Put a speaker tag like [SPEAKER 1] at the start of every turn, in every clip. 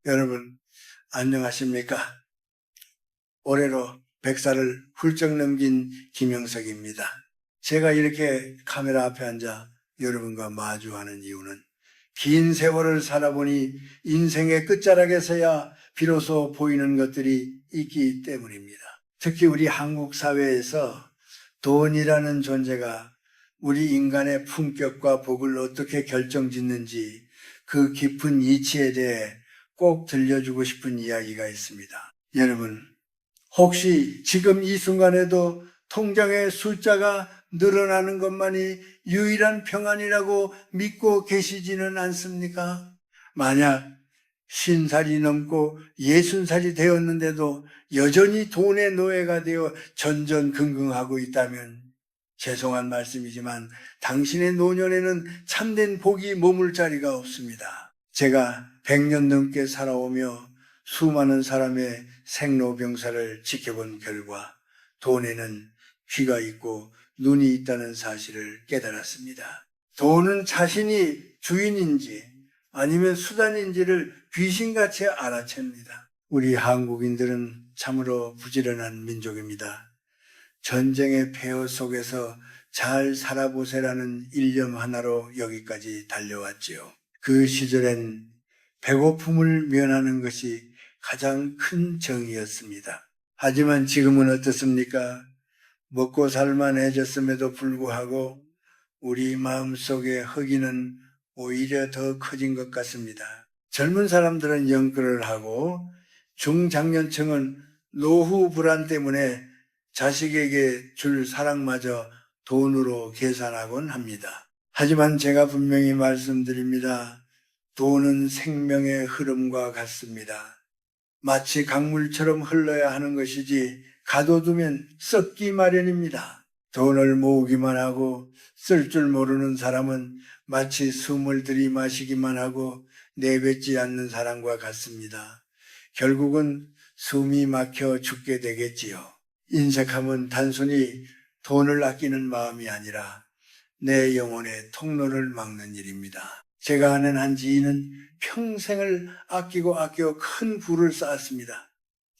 [SPEAKER 1] 여러분 안녕하십니까? 올해로 100살을 훌쩍 넘긴 김영석입니다. 제가 이렇게 카메라 앞에 앉아 여러분과 마주하는 이유는 긴 세월을 살아보니 인생의 끝자락에서야 비로소 보이는 것들이 있기 때문입니다. 특히 우리 한국 사회에서 돈이라는 존재가 우리 인간의 품격과 복을 어떻게 결정짓는지 그 깊은 이치에 대해 꼭 들려주고 싶은 이야기가 있습니다. 여러분, 혹시 지금 이 순간에도 통장의 숫자가 늘어나는 것만이 유일한 평안이라고 믿고 계시지는 않습니까? 만약 50살이 넘고 60살이 되었는데도 여전히 돈의 노예가 되어 전전긍긍하고 있다면 죄송한 말씀이지만 당신의 노년에는 참된 복이 머물 자리가 없습니다. 제가 100년 넘게 살아오며 수많은 사람의 생로병사를 지켜본 결과 돈에는 귀가 있고 눈이 있다는 사실을 깨달았습니다. 돈은 자신이 주인인지 아니면 수단인지를 귀신같이 알아챕니다. 우리 한국인들은 참으로 부지런한 민족입니다. 전쟁의 폐허 속에서 잘 살아보세라는 일념 하나로 여기까지 달려왔지요. 그 시절엔 배고픔을 면하는 것이 가장 큰 정의였습니다. 하지만 지금은 어떻습니까? 먹고 살만해졌음에도 불구하고 우리 마음속에 허기는 오히려 더 커진 것 같습니다. 젊은 사람들은 연끌을 하고 중장년층은 노후 불안 때문에 자식에게 줄 사랑마저 돈으로 계산하곤 합니다. 하지만 제가 분명히 말씀드립니다. 돈은 생명의 흐름과 같습니다. 마치 강물처럼 흘러야 하는 것이지 가둬두면 썩기 마련입니다. 돈을 모으기만 하고 쓸 줄 모르는 사람은 마치 숨을 들이마시기만 하고 내뱉지 않는 사람과 같습니다. 결국은 숨이 막혀 죽게 되겠지요. 인색함은 단순히 돈을 아끼는 마음이 아니라 내 영혼의 통로를 막는 일입니다. 제가 아는 한 지인은 평생을 아끼고 큰 부를 쌓았습니다.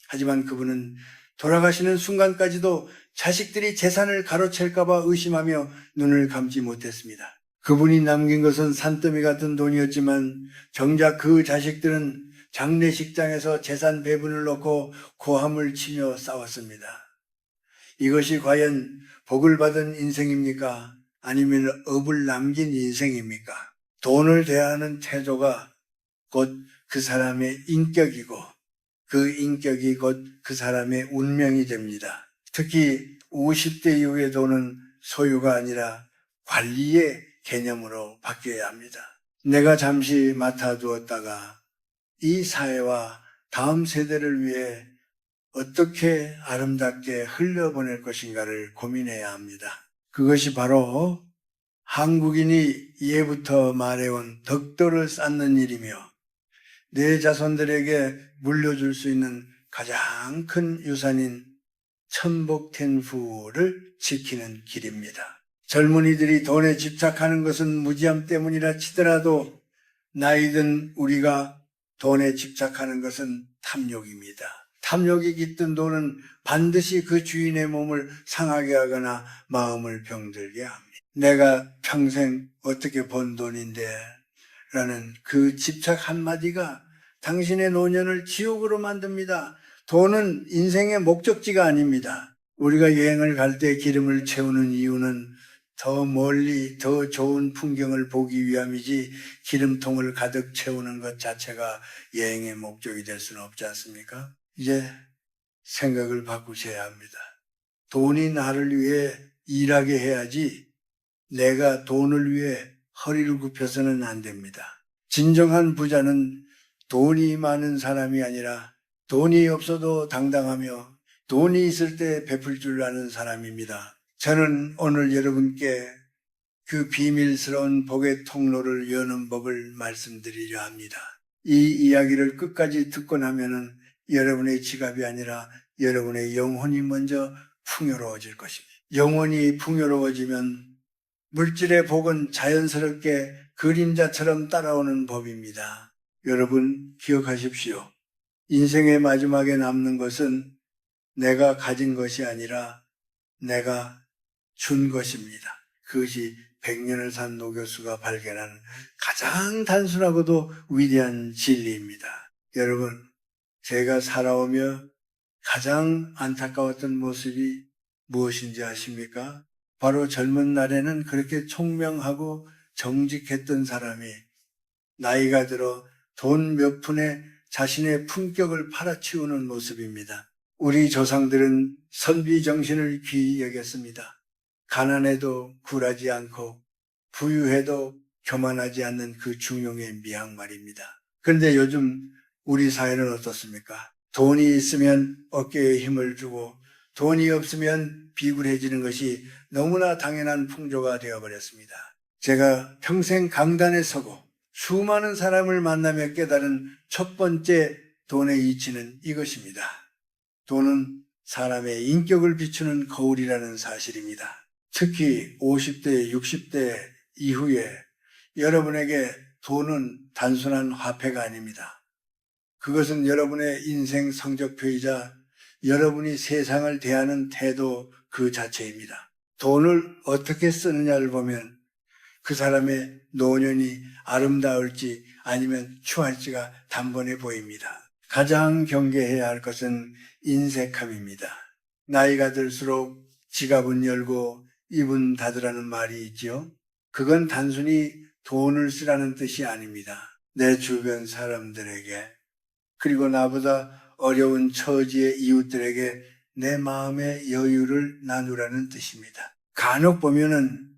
[SPEAKER 1] 하지만 그분은 돌아가시는 순간까지도 자식들이 재산을 가로챌까봐 의심하며 눈을 감지 못했습니다. 그분이 남긴 것은 산더미 같은 돈이었지만 정작 그 자식들은 장례식장에서 재산 배분을 놓고 고함을 치며 싸웠습니다. 이것이 과연 복을 받은 인생입니까? 아니면 업을 남긴 인생입니까? 돈을 대하는 태도가 곧 그 사람의 인격이고 그 인격이 곧 그 사람의 운명이 됩니다. 특히 50대 이후의 돈은 소유가 아니라 관리의 개념으로 바뀌어야 합니다. 내가 잠시 맡아두었다가 이 사회와 다음 세대를 위해 어떻게 아름답게 흘려보낼 것인가를 고민해야 합니다. 그것이 바로 한국인이 예부터 말해온 덕도를 쌓는 일이며 내 자손들에게 물려줄 수 있는 가장 큰 유산인 천복텐후를 지키는 길입니다. 젊은이들이 돈에 집착하는 것은 무지함 때문이라 치더라도 나이든 우리가 돈에 집착하는 것은 탐욕입니다. 탐욕이 깃든 돈은 반드시 그 주인의 몸을 상하게 하거나 마음을 병들게 합니다. 내가 평생 어떻게 번 돈인데 라는 그 집착 한마디가 당신의 노년을 지옥으로 만듭니다. 돈은 인생의 목적지가 아닙니다. 우리가 여행을 갈 때 기름을 채우는 이유는 더 멀리 더 좋은 풍경을 보기 위함이지 기름통을 가득 채우는 것 자체가 여행의 목적이 될 수는 없지 않습니까? 이제 생각을 바꾸셔야 합니다. 돈이 나를 위해 일하게 해야지 내가 돈을 위해 허리를 굽혀서는 안 됩니다. 진정한 부자는 돈이 많은 사람이 아니라 돈이 없어도 당당하며 돈이 있을 때 베풀 줄 아는 사람입니다. 저는 오늘 여러분께 그 비밀스러운 복의 통로를 여는 법을 말씀드리려 합니다. 이 이야기를 끝까지 듣고 나면은 여러분의 지갑이 아니라 여러분의 영혼이 먼저 풍요로워질 것입니다. 영혼이 풍요로워지면 물질의 복은 자연스럽게 그림자처럼 따라오는 법입니다. 여러분 기억하십시오. 인생의 마지막에 남는 것은 내가 가진 것이 아니라 내가 준 것입니다. 그것이 100년을 산 노교수가 발견한 가장 단순하고도 위대한 진리입니다. 여러분, 제가 살아오며 가장 안타까웠던 모습이 무엇인지 아십니까? 바로 젊은 날에는 그렇게 총명하고 정직했던 사람이 나이가 들어 돈 몇 푼에 자신의 품격을 팔아치우는 모습입니다. 우리 조상들은 선비 정신을 귀히 여겼습니다. 가난해도 굴하지 않고 부유해도 교만하지 않는 그 중용의 미학 말입니다. 그런데 요즘 우리 사회는 어떻습니까? 돈이 있으면 어깨에 힘을 주고 돈이 없으면 비굴해지는 것이 너무나 당연한 풍조가 되어버렸습니다. 제가 평생 강단에 서고 수많은 사람을 만나며 깨달은 첫 번째 돈의 이치는 이것입니다. 돈은 사람의 인격을 비추는 거울이라는 사실입니다. 특히 50대, 60대 이후에 여러분에게 돈은 단순한 화폐가 아닙니다. 그것은 여러분의 인생 성적표이자 여러분이 세상을 대하는 태도 그 자체입니다. 돈을 어떻게 쓰느냐를 보면 그 사람의 노년이 아름다울지 아니면 추할지가 단번에 보입니다. 가장 경계해야 할 것은 인색함입니다. 나이가 들수록 지갑은 열고 입은 닫으라는 말이 있지요. 그건 단순히 돈을 쓰라는 뜻이 아닙니다. 내 주변 사람들에게 그리고 나보다 어려운 처지의 이웃들에게 내 마음의 여유를 나누라는 뜻입니다. 간혹 보면은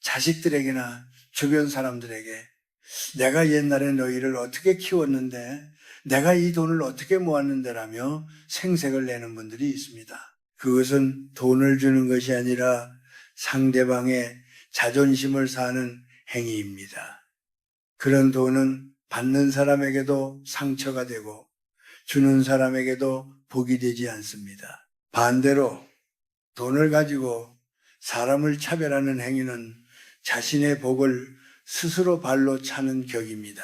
[SPEAKER 1] 자식들에게나 주변 사람들에게 내가 옛날에 너희를 어떻게 키웠는데 내가 이 돈을 어떻게 모았는데라며 생색을 내는 분들이 있습니다. 그것은 돈을 주는 것이 아니라 상대방의 자존심을 사는 행위입니다. 그런 돈은 받는 사람에게도 상처가 되고 주는 사람에게도 복이 되지 않습니다. 반대로 돈을 가지고 사람을 차별하는 행위는 자신의 복을 스스로 발로 차는 격입니다.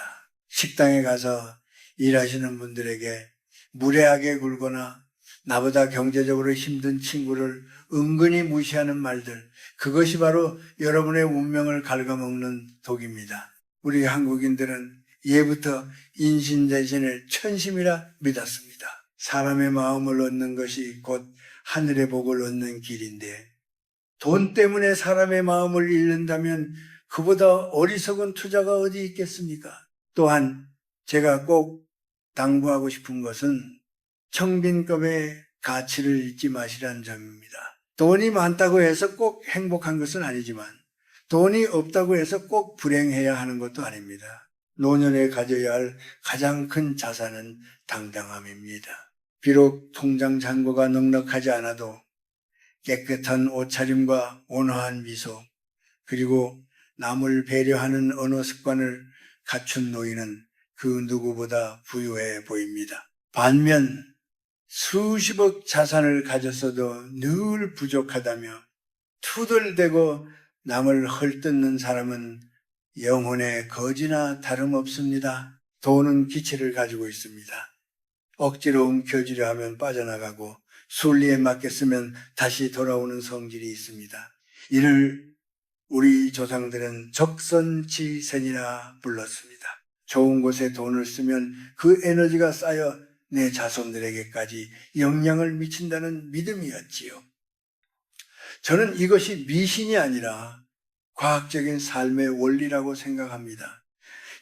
[SPEAKER 1] 식당에 가서 일하시는 분들에게 무례하게 굴거나 나보다 경제적으로 힘든 친구를 은근히 무시하는 말들, 그것이 바로 여러분의 운명을 갉아먹는 독입니다. 우리 한국인들은 예부터 인신대신을 천심이라 믿었습니다. 사람의 마음을 얻는 것이 곧 하늘의 복을 얻는 길인데 돈 때문에 사람의 마음을 잃는다면 그보다 어리석은 투자가 어디 있겠습니까? 또한 제가 꼭 당부하고 싶은 것은 청빈급의 가치를 잊지 마시라는 점입니다. 돈이 많다고 해서 꼭 행복한 것은 아니지만 돈이 없다고 해서 꼭 불행해야 하는 것도 아닙니다. 노년에 가져야 할 가장 큰 자산은 당당함입니다. 비록 통장 잔고가 넉넉하지 않아도 깨끗한 옷차림과 온화한 미소, 그리고 남을 배려하는 언어 습관을 갖춘 노인은 그 누구보다 부유해 보입니다. 반면 수십억 자산을 가졌어도 늘 부족하다며 투덜대고 남을 헐뜯는 사람은 영혼의 거지나 다름없습니다. 돈은 기체를 가지고 있습니다. 억지로 움켜쥐려 하면 빠져나가고 순리에 맞게 쓰면 다시 돌아오는 성질이 있습니다. 이를 우리 조상들은 적선지생이라 불렀습니다. 좋은 곳에 돈을 쓰면 그 에너지가 쌓여 내 자손들에게까지 영향을 미친다는 믿음이었지요. 저는 이것이 미신이 아니라 과학적인 삶의 원리라고 생각합니다.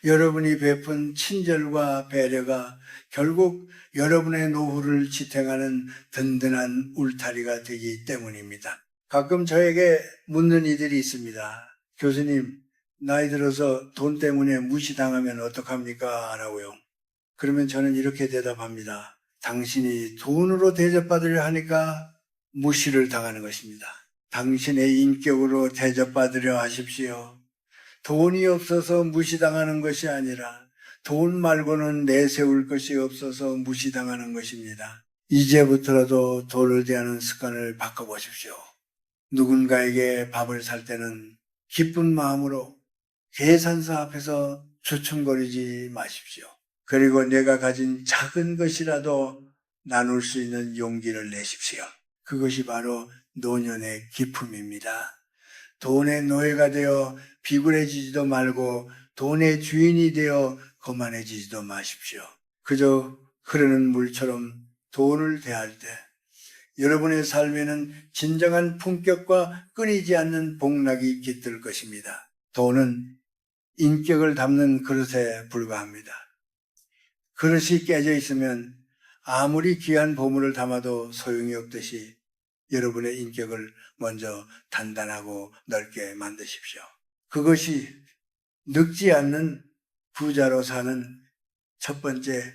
[SPEAKER 1] 여러분이 베푼 친절과 배려가 결국 여러분의 노후를 지탱하는 든든한 울타리가 되기 때문입니다. 가끔 저에게 묻는 이들이 있습니다. 교수님, 나이 들어서 돈 때문에 무시당하면 어떡합니까? 라고요. 그러면 저는 이렇게 대답합니다. 당신이 돈으로 대접받으려 하니까 무시를 당하는 것입니다. 당신의 인격으로 대접받으려 하십시오. 돈이 없어서 무시당하는 것이 아니라 돈 말고는 내세울 것이 없어서 무시당하는 것입니다. 이제부터라도 돈을 대하는 습관을 바꿔보십시오. 누군가에게 밥을 살 때는 기쁜 마음으로 계산서 앞에서 주춤거리지 마십시오. 그리고 내가 가진 작은 것이라도 나눌 수 있는 용기를 내십시오. 그것이 바로 노년의 기품입니다. 돈의 노예가 되어 비굴해지지도 말고 돈의 주인이 되어 거만해지지도 마십시오. 그저 흐르는 물처럼 돈을 대할 때 여러분의 삶에는 진정한 품격과 끊이지 않는 복락이 깃들 것입니다. 돈은 인격을 담는 그릇에 불과합니다. 그릇이 깨져 있으면 아무리 귀한 보물을 담아도 소용이 없듯이 여러분의 인격을 먼저 단단하고 넓게 만드십시오. 그것이 늙지 않는 부자로 사는 첫 번째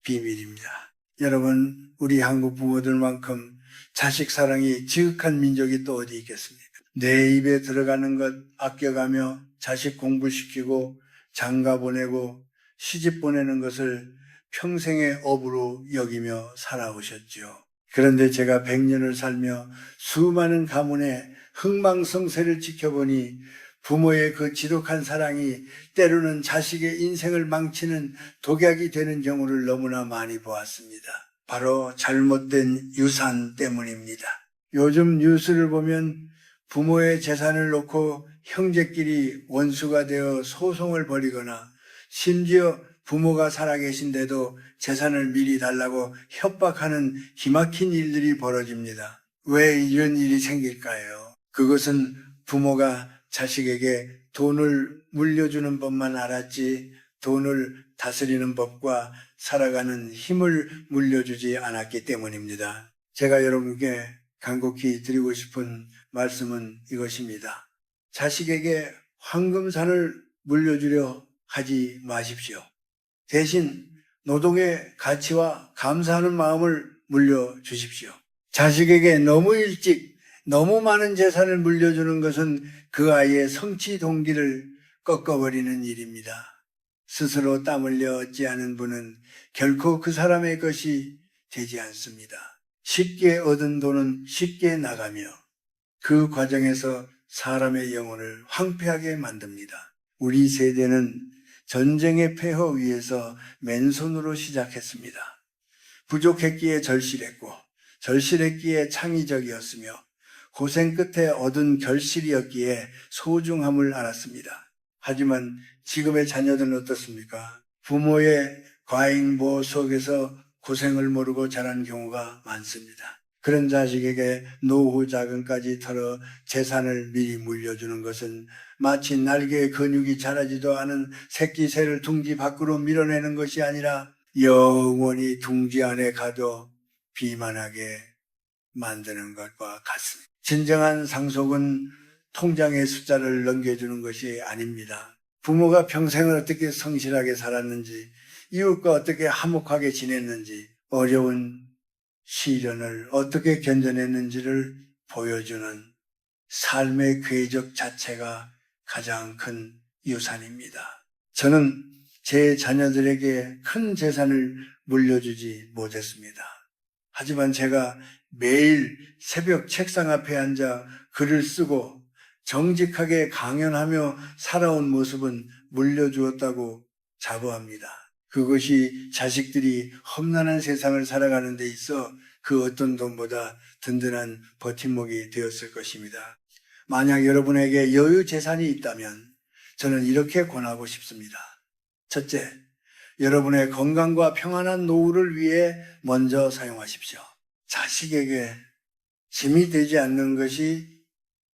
[SPEAKER 1] 비밀입니다. 여러분, 우리 한국 부모들만큼 자식 사랑이 지극한 민족이 또 어디 있겠습니까? 내 입에 들어가는 것 아껴가며 자식 공부시키고 장가 보내고 시집 보내는 것을 평생의 업으로 여기며 살아오셨죠. 그런데 제가 100년을 살며 수많은 가문의 흥망성쇠를 지켜보니 부모의 그 지독한 사랑이 때로는 자식의 인생을 망치는 독약이 되는 경우를 너무나 많이 보았습니다. 바로 잘못된 유산 때문입니다. 요즘 뉴스를 보면 부모의 재산을 놓고 형제끼리 원수가 되어 소송을 벌이거나 심지어 부모가 살아계신데도 재산을 미리 달라고 협박하는 기막힌 일들이 벌어집니다. 왜 이런 일이 생길까요? 그것은 부모가 자식에게 돈을 물려주는 법만 알았지 돈을 다스리는 법과 살아가는 힘을 물려주지 않았기 때문입니다. 제가 여러분께 간곡히 드리고 싶은 말씀은 이것입니다. 자식에게 황금산을 물려주려 하지 마십시오. 대신 노동의 가치와 감사하는 마음을 물려주십시오. 자식에게 너무 일찍 너무 많은 재산을 물려주는 것은 그 아이의 성취 동기를 꺾어버리는 일입니다. 스스로 땀 흘려 얻지 않은 분은 결코 그 사람의 것이 되지 않습니다. 쉽게 얻은 돈은 쉽게 나가며 그 과정에서 사람의 영혼을 황폐하게 만듭니다. 우리 세대는 전쟁의 폐허 위에서 맨손으로 시작했습니다. 부족했기에 절실했고 절실했기에 창의적이었으며 고생 끝에 얻은 결실이었기에 소중함을 알았습니다. 하지만 지금의 자녀들은 어떻습니까? 부모의 과잉보호 속에서 고생을 모르고 자란 경우가 많습니다. 그런 자식에게 노후 자금까지 털어 재산을 미리 물려주는 것은 마치 날개의 근육이 자라지도 않은 새끼 새를 둥지 밖으로 밀어내는 것이 아니라 영원히 둥지 안에 가도 비만하게 만드는 것과 같습니다. 진정한 상속은 통장의 숫자를 넘겨주는 것이 아닙니다. 부모가 평생을 어떻게 성실하게 살았는지, 이웃과 어떻게 화목하게 지냈는지, 어려운 시련을 어떻게 견뎌냈는지를 보여주는 삶의 궤적 자체가 가장 큰 유산입니다. 저는 제 자녀들에게 큰 재산을 물려주지 못했습니다. 하지만 제가 매일 새벽 책상 앞에 앉아 글을 쓰고 정직하게 강연하며 살아온 모습은 물려주었다고 자부합니다. 그것이 자식들이 험난한 세상을 살아가는 데 있어 그 어떤 돈보다 든든한 버팀목이 되었을 것입니다. 만약 여러분에게 여유 재산이 있다면 저는 이렇게 권하고 싶습니다. 첫째, 여러분의 건강과 평안한 노후를 위해 먼저 사용하십시오. 자식에게 짐이 되지 않는 것이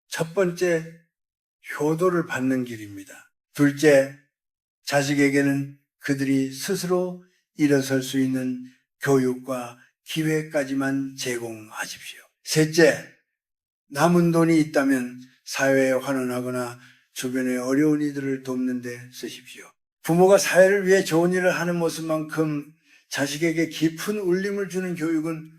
[SPEAKER 1] 첫 번째 효도를 받는 길입니다. 둘째, 자식에게는 그들이 스스로 일어설 수 있는 교육과 기회까지만 제공하십시오. 셋째, 남은 돈이 있다면 사회에 환원하거나 주변의 어려운 이들을 돕는 데 쓰십시오. 부모가 사회를 위해 좋은 일을 하는 모습만큼 자식에게 깊은 울림을 주는 교육은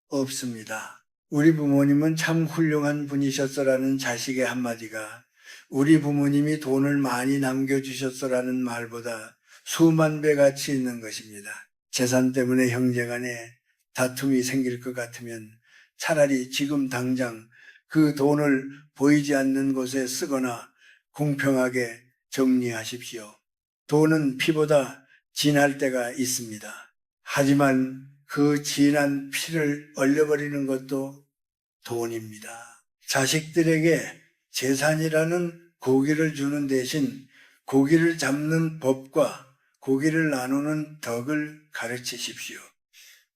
[SPEAKER 1] 없습니다. 우리 부모님은 참 훌륭한 분이셨어라는 자식의 한마디가 우리 부모님이 돈을 많이 남겨주셨어라는 말보다 수만 배 가치 있는 것입니다. 재산 때문에 형제간에 다툼이 생길 것 같으면 차라리 지금 당장 그 돈을 보이지 않는 곳에 쓰거나 공평하게 정리하십시오. 돈은 피보다 진할 때가 있습니다. 하지만 그 진한 피를 얼려버리는 것도 돈입니다. 자식들에게 재산이라는 고기를 주는 대신 고기를 잡는 법과 고기를 나누는 덕을 가르치십시오.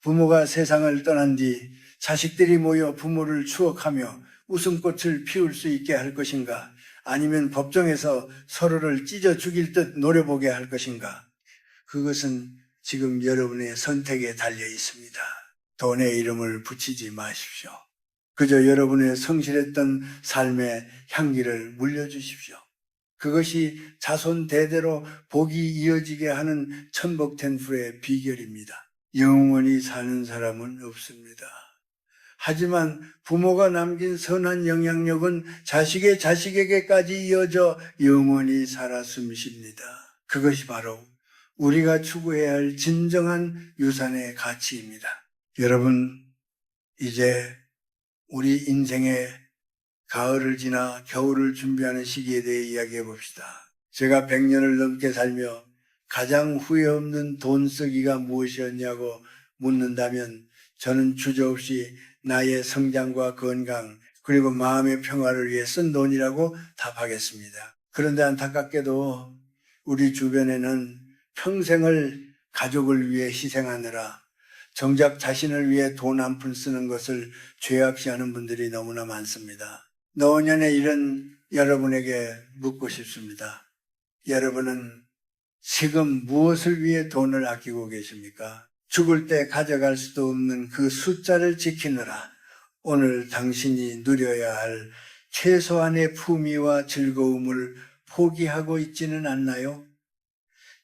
[SPEAKER 1] 부모가 세상을 떠난 뒤 자식들이 모여 부모를 추억하며 웃음꽃을 피울 수 있게 할 것인가? 아니면 법정에서 서로를 찢어 죽일 듯 노려보게 할 것인가? 그것은 지금 여러분의 선택에 달려 있습니다. 돈의 이름을 붙이지 마십시오. 그저 여러분의 성실했던 삶의 향기를 물려주십시오. 그것이 자손 대대로 복이 이어지게 하는 천복텐풀의 비결입니다. 영원히 사는 사람은 없습니다. 하지만 부모가 남긴 선한 영향력은 자식의 자식에게까지 이어져 영원히 살아 숨쉽니다. 그것이 바로 우리가 추구해야 할 진정한 유산의 가치입니다. 여러분, 이제 우리 인생의 가을을 지나 겨울을 준비하는 시기에 대해 이야기해 봅시다. 제가 100년을 넘게 살며 가장 후회 없는 돈 쓰기가 무엇이었냐고 묻는다면 저는 주저없이 나의 성장과 건강 그리고 마음의 평화를 위해 쓴 돈이라고 답하겠습니다. 그런데 안타깝게도 우리 주변에는 평생을 가족을 위해 희생하느라 정작 자신을 위해 돈 한 푼 쓰는 것을 죄악시하는 분들이 너무나 많습니다. 노년에 이런 여러분에게 묻고 싶습니다. 여러분은 지금 무엇을 위해 돈을 아끼고 계십니까? 죽을 때 가져갈 수도 없는 그 숫자를 지키느라 오늘 당신이 누려야 할 최소한의 품위와 즐거움을 포기하고 있지는 않나요?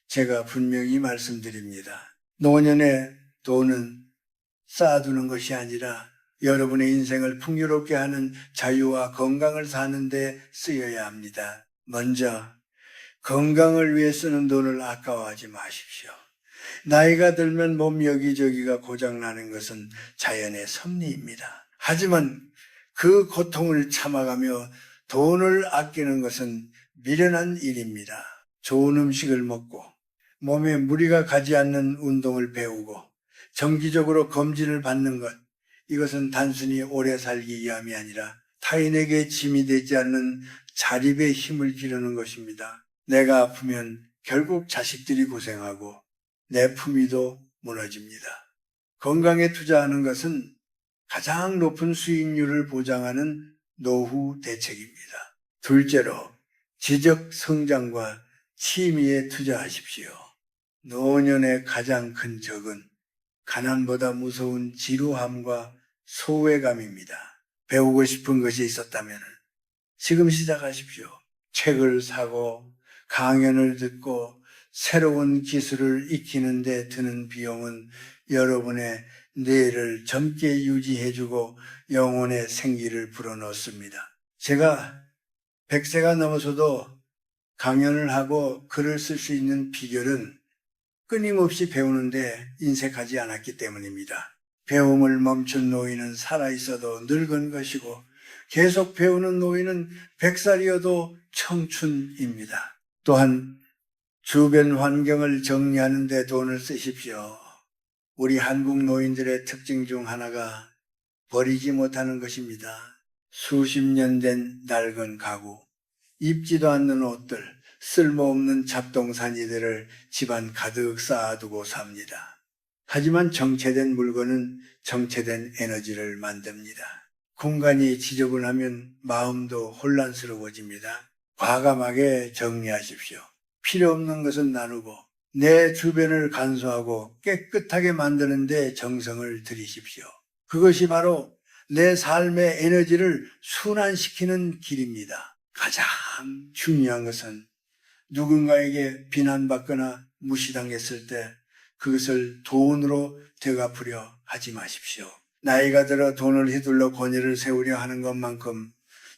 [SPEAKER 1] 제가 분명히 말씀드립니다. 노년에 돈은 쌓아두는 것이 아니라 여러분의 인생을 풍요롭게 하는 자유와 건강을 사는 데 쓰여야 합니다. 먼저 건강을 위해 쓰는 돈을 아까워하지 마십시오. 나이가 들면 몸 여기저기가 고장나는 것은 자연의 섭리입니다. 하지만 그 고통을 참아가며 돈을 아끼는 것은 미련한 일입니다. 좋은 음식을 먹고 몸에 무리가 가지 않는 운동을 배우고 정기적으로 검진을 받는 것, 이것은 단순히 오래 살기 위함이 아니라 타인에게 짐이 되지 않는 자립의 힘을 기르는 것입니다. 내가 아프면 결국 자식들이 고생하고 내 품위도 무너집니다. 건강에 투자하는 것은 가장 높은 수익률을 보장하는 노후 대책입니다. 둘째로 지적 성장과 취미에 투자하십시오. 노년의 가장 큰 적은 가난보다 무서운 지루함과 소외감입니다. 배우고 싶은 것이 있었다면 지금 시작하십시오. 책을 사고 강연을 듣고 새로운 기술을 익히는 데 드는 비용은 여러분의 뇌를 젊게 유지해주고 영혼의 생기를 불어넣습니다. 제가 100세가 넘어서도 강연을 하고 글을 쓸 수 있는 비결은 끊임없이 배우는데 인색하지 않았기 때문입니다. 배움을 멈춘 노인은 살아있어도 늙은 것이고 계속 배우는 노인은 100살이어도 청춘입니다. 또한 주변 환경을 정리하는 데 돈을 쓰십시오. 우리 한국 노인들의 특징 중 하나가 버리지 못하는 것입니다. 수십 년 된 낡은 가구, 입지도 않는 옷들, 쓸모없는 잡동사니들을 집안 가득 쌓아두고 삽니다. 하지만 정체된 물건은 정체된 에너지를 만듭니다. 공간이 지저분하면 마음도 혼란스러워집니다. 과감하게 정리하십시오. 필요 없는 것은 나누고 내 주변을 간소하고 깨끗하게 만드는 데 정성을 들이십시오. 그것이 바로 내 삶의 에너지를 순환시키는 길입니다. 가장 중요한 것은 누군가에게 비난받거나 무시당했을 때 그것을 돈으로 되갚으려 하지 마십시오. 나이가 들어 돈을 휘둘러 권위를 세우려 하는 것만큼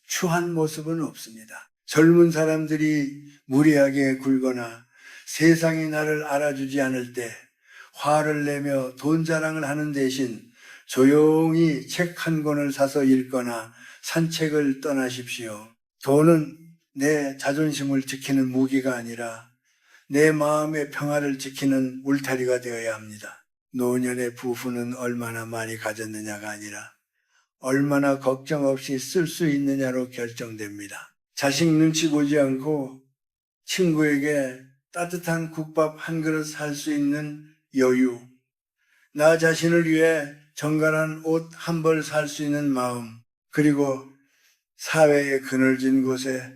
[SPEAKER 1] 추한 모습은 없습니다. 젊은 사람들이 무리하게 굴거나 세상이 나를 알아주지 않을 때 화를 내며 돈 자랑을 하는 대신 조용히 책 한 권을 사서 읽거나 산책을 떠나십시오. 돈은 내 자존심을 지키는 무기가 아니라 내 마음의 평화를 지키는 울타리가 되어야 합니다. 노년의 부부는 얼마나 많이 가졌느냐가 아니라 얼마나 걱정 없이 쓸 수 있느냐로 결정됩니다. 자식 눈치 보지 않고 친구에게 따뜻한 국밥 한 그릇 살 수 있는 여유, 나 자신을 위해 정갈한 옷 한 벌 살 수 있는 마음, 그리고 사회의 그늘진 곳에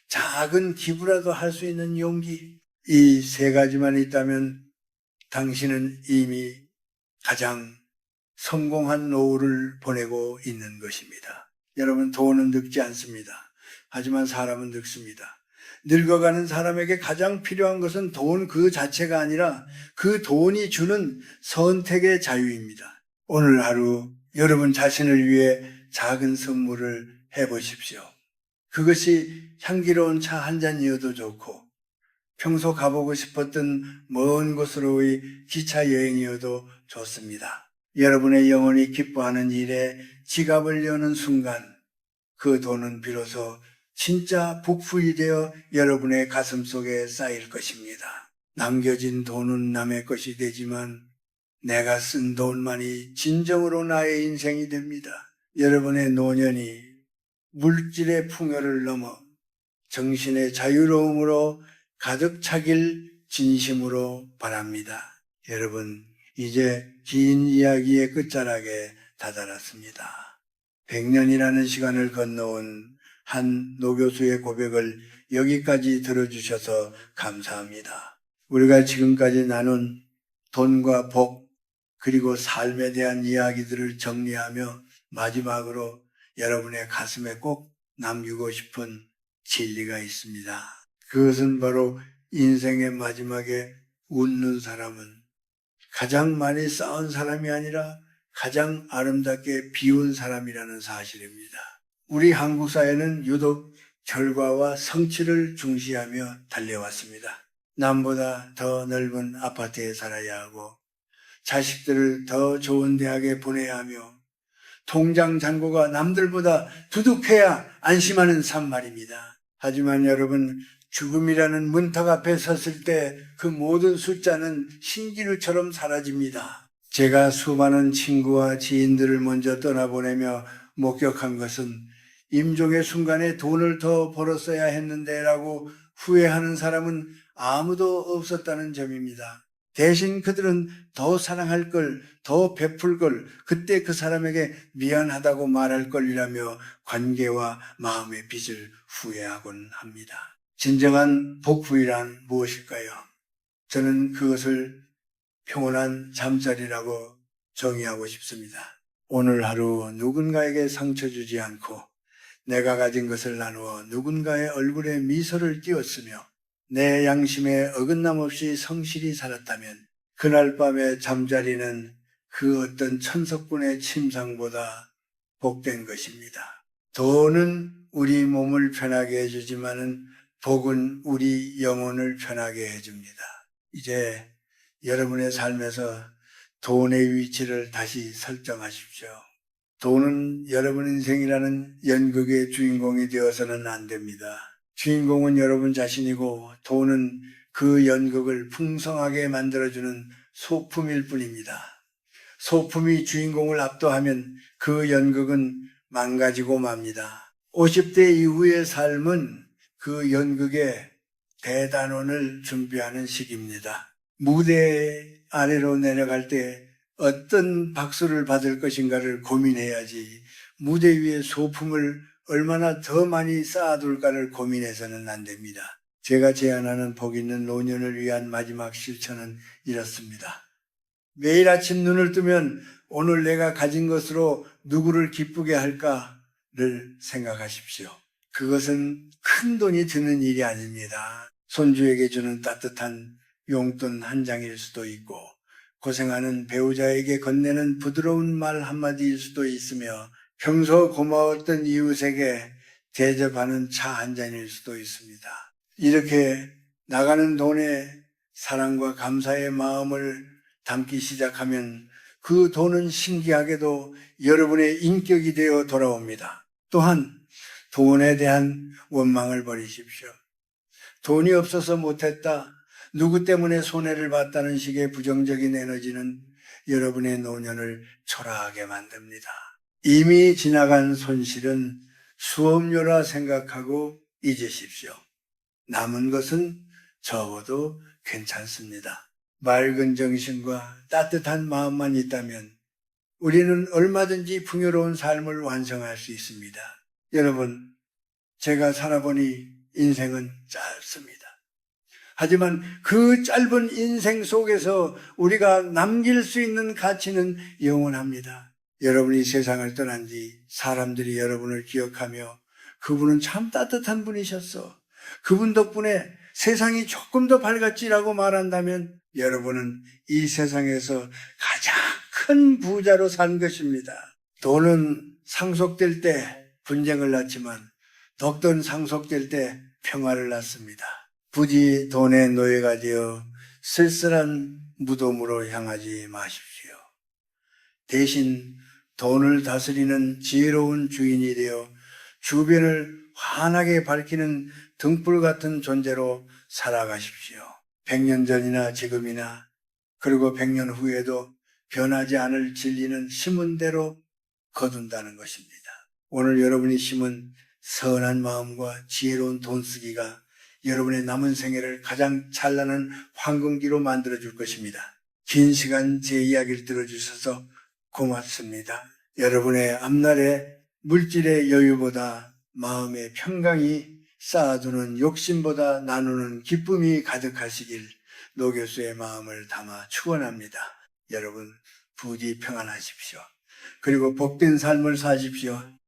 [SPEAKER 1] 작은 기부라도 할 수 있는 용기, 이 세 가지만 있다면 당신은 이미 가장 성공한 노후를 보내고 있는 것입니다. 여러분, 돈은 늙지 않습니다. 하지만 사람은 늙습니다. 늙어가는 사람에게 가장 필요한 것은 돈 그 자체가 아니라 그 돈이 주는 선택의 자유입니다. 오늘 하루 여러분 자신을 위해 작은 선물을 해보십시오. 그것이 향기로운 차 한 잔이어도 좋고 평소 가보고 싶었던 먼 곳으로의 기차 여행이어도 좋습니다. 여러분의 영혼이 기뻐하는 일에 지갑을 여는 순간 그 돈은 비로소 진짜 복부이 되어 여러분의 가슴 속에 쌓일 것입니다. 남겨진 돈은 남의 것이 되지만 내가 쓴 돈만이 진정으로 나의 인생이 됩니다. 여러분의 노년이 물질의 풍요를 넘어 정신의 자유로움으로 가득 차길 진심으로 바랍니다. 여러분, 이제 긴 이야기의 끝자락에 다다랐습니다. 100년이라는 시간을 건너온 한 노교수의 고백을 여기까지 들어주셔서 감사합니다. 우리가 지금까지 나눈 돈과 복 그리고 삶에 대한 이야기들을 정리하며 마지막으로 여러분의 가슴에 꼭 남기고 싶은 진리가 있습니다. 그것은 바로 인생의 마지막에 웃는 사람은 가장 많이 싸운 사람이 아니라 가장 아름답게 비운 사람이라는 사실입니다. 우리 한국 사회는 유독 결과와 성취를 중시하며 달려왔습니다. 남보다 더 넓은 아파트에 살아야 하고 자식들을 더 좋은 대학에 보내야 하며 통장 잔고가 남들보다 두둑해야 안심하는 삶 말입니다. 하지만 여러분, 죽음이라는 문턱 앞에 섰을 때 그 모든 숫자는 신기루처럼 사라집니다. 제가 수많은 친구와 지인들을 먼저 떠나보내며 목격한 것은 임종의 순간에 돈을 더 벌었어야 했는데 라고 후회하는 사람은 아무도 없었다는 점입니다. 대신 그들은 더 사랑할 걸, 더 베풀 걸, 그때 그 사람에게 미안하다고 말할 걸이라며 관계와 마음의 빚을 후회하곤 합니다. 진정한 복부이란 무엇일까요? 저는 그것을 평온한 잠자리라고 정의하고 싶습니다. 오늘 하루 누군가에게 상처 주지 않고 내가 가진 것을 나누어 누군가의 얼굴에 미소를 띄웠으며 내 양심에 어긋남 없이 성실히 살았다면 그날 밤의 잠자리는 그 어떤 천석분의 침상보다 복된 것입니다. 돈은 우리 몸을 편하게 해주지만은 복은 우리 영혼을 편하게 해줍니다. 이제 여러분의 삶에서 돈의 위치를 다시 설정하십시오. 돈은 여러분 인생이라는 연극의 주인공이 되어서는 안 됩니다. 주인공은 여러분 자신이고 돈은 그 연극을 풍성하게 만들어주는 소품일 뿐입니다. 소품이 주인공을 압도하면 그 연극은 망가지고 맙니다. 50대 이후의 삶은 그 연극의 대단원을 준비하는 시기입니다. 무대 아래로 내려갈 때 어떤 박수를 받을 것인가를 고민해야지 무대 위에 소품을 얼마나 더 많이 쌓아둘까를 고민해서는 안 됩니다. 제가 제안하는 복 있는 노년을 위한 마지막 실천은 이렇습니다. 매일 아침 눈을 뜨면 오늘 내가 가진 것으로 누구를 기쁘게 할까를 생각하십시오. 그것은 큰 돈이 드는 일이 아닙니다. 손주에게 주는 따뜻한 용돈 한 장일 수도 있고 고생하는 배우자에게 건네는 부드러운 말 한마디일 수도 있으며 평소 고마웠던 이웃에게 대접하는 차 한 잔일 수도 있습니다. 이렇게 나가는 돈에 사랑과 감사의 마음을 담기 시작하면 그 돈은 신기하게도 여러분의 인격이 되어 돌아옵니다. 또한 돈에 대한 원망을 버리십시오. 돈이 없어서 못했다. 누구 때문에 손해를 봤다는 식의 부정적인 에너지는 여러분의 노년을 초라하게 만듭니다. 이미 지나간 손실은 수업료라 생각하고 잊으십시오. 남은 것은 적어도 괜찮습니다. 맑은 정신과 따뜻한 마음만 있다면 우리는 얼마든지 풍요로운 삶을 완성할 수 있습니다. 여러분, 제가 살아보니 인생은 짧습니다. 하지만 그 짧은 인생 속에서 우리가 남길 수 있는 가치는 영원합니다. 여러분이 세상을 떠난 뒤 사람들이 여러분을 기억하며 그분은 참 따뜻한 분이셨어. 그분 덕분에 세상이 조금 더 밝았지라고 말한다면 여러분은 이 세상에서 가장 큰 부자로 산 것입니다. 돈은 상속될 때 분쟁을 낳지만 덕돈 상속될 때 평화를 낳습니다. 부디 돈의 노예가 되어 쓸쓸한 무덤으로 향하지 마십시오. 대신 돈을 다스리는 지혜로운 주인이 되어 주변을 환하게 밝히는 등불 같은 존재로 살아가십시오. 100년 전이나 지금이나 그리고 100년 후에도 변하지 않을 진리는 심은 대로 거둔다는 것입니다. 오늘 여러분이 심은 선한 마음과 지혜로운 돈 쓰기가 여러분의 남은 생애를 가장 찬란한 황금기로 만들어줄 것입니다. 긴 시간 제 이야기를 들어주셔서 고맙습니다. 여러분의 앞날에 물질의 여유보다 마음의 평강이 쌓아두는 욕심보다 나누는 기쁨이 가득하시길 노 교수의 마음을 담아 축원합니다. 여러분 부디 평안하십시오. 그리고 복된 삶을 사십시오.